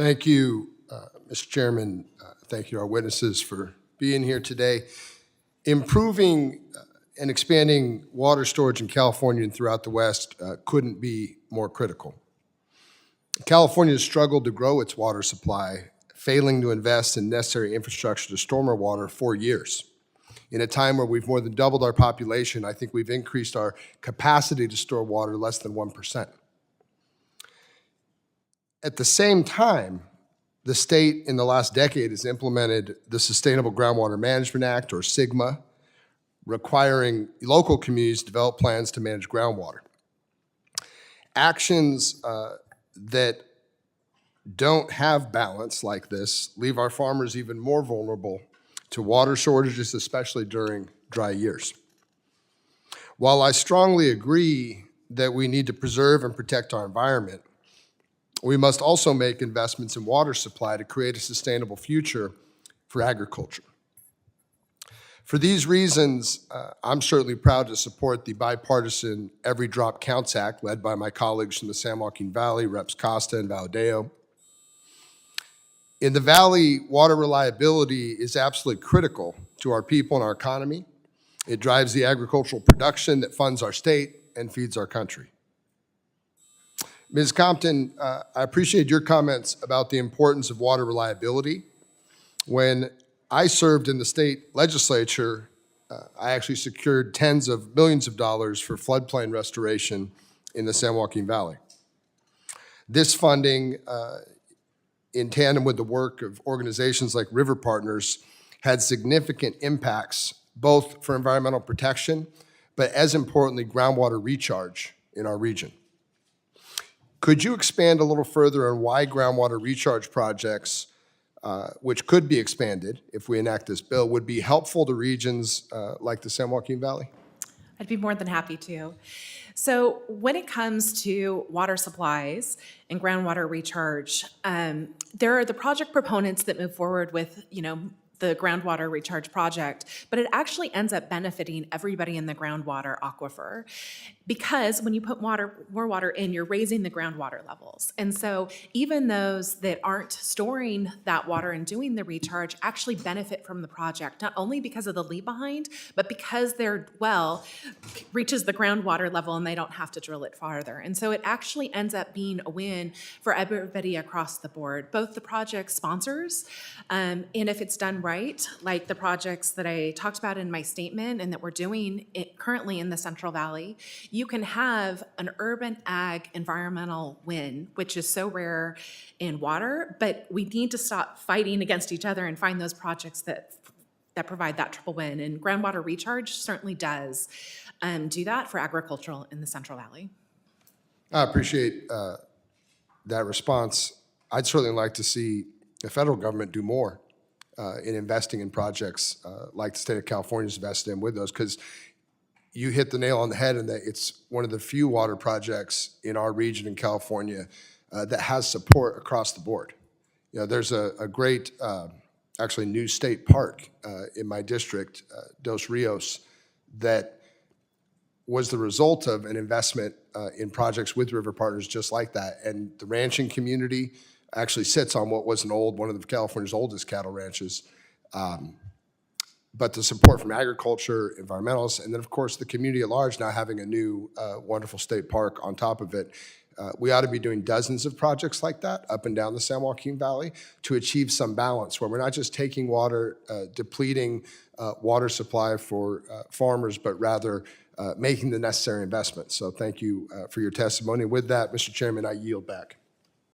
Thank you, Mr. Chairman. Thank you to our witnesses for being here today. Improving and expanding water storage in California and throughout the West couldn't be more critical. California has struggled to grow its water supply, failing to invest in necessary infrastructure to store more water for years. In a time where we've more than doubled our population, I think we've increased our capacity to store water less than 1%. At the same time, the state in the last decade has implemented the Sustainable Groundwater Management Act, or SGMA, requiring local communities to develop plans to manage groundwater. Actions that don't have balance like this leave our farmers even more vulnerable to water shortages, especially during dry years. While I strongly agree that we need to preserve and protect our environment, we must also make investments in water supply to create a sustainable future for agriculture. For these reasons, I'm certainly proud to support the bipartisan Every Drop Counts Act led by my colleagues from the San Joaquin Valley, Reps. Costa and Valadeo. In the Valley, water reliability is absolutely critical to our people and our economy. It drives the agricultural production that funds our state and feeds our country. Ms. Compton, I appreciate your comments about the importance of water reliability. When I served in the state legislature, I actually secured tens of millions of dollars for floodplain restoration in the San Joaquin Valley. This funding, in tandem with the work of organizations like River Partners, had significant impacts both for environmental protection, but as importantly, groundwater recharge in our region. Could you expand a little further on why groundwater recharge projects, which could be expanded if we enact this bill, would be helpful to regions like the San Joaquin Valley? I'd be more than happy to. So when it comes to water supplies and groundwater recharge, there are the project proponents that move forward with, the groundwater recharge project, but it actually ends up benefiting everybody in the groundwater aquifer, because when you put more water in, you're raising the groundwater levels. And so even those that aren't storing that water and doing the recharge actually benefit from the project, not only because of the leave behind, but because their well reaches the groundwater level and they don't have to drill it farther. And so it actually ends up being a win for everybody across the board, both the project sponsors, and if it's done right, like the projects that I talked about in my statement and that we're doing currently in the Central Valley, you can have an urban ag environmental win, which is so rare in water, but we need to stop fighting against each other and find those projects that provide that triple win. And groundwater recharge certainly does do that for agricultural in the Central Valley. I appreciate that response. I'd certainly like to see the federal government do more in investing in projects like the state of California's invested in with those, because you hit the nail on the head in that it's one of the few water projects in our region in California that has support across the board. There's a great, actually new state park in my district, Dos Rios, that was the result of an investment in projects with River Partners just like that. And the ranching community actually sits on what was one of California's oldest cattle ranches. But the support from agriculture, environmentalists, and then of course the community at large now having a new wonderful state park on top of it. We ought to be doing dozens of projects like that up and down the San Joaquin Valley to achieve some balance where we're not just taking water, depleting water supply for farmers, but rather making the necessary investments. So thank you for your testimony. With that, Mr. Chairman, I yield back.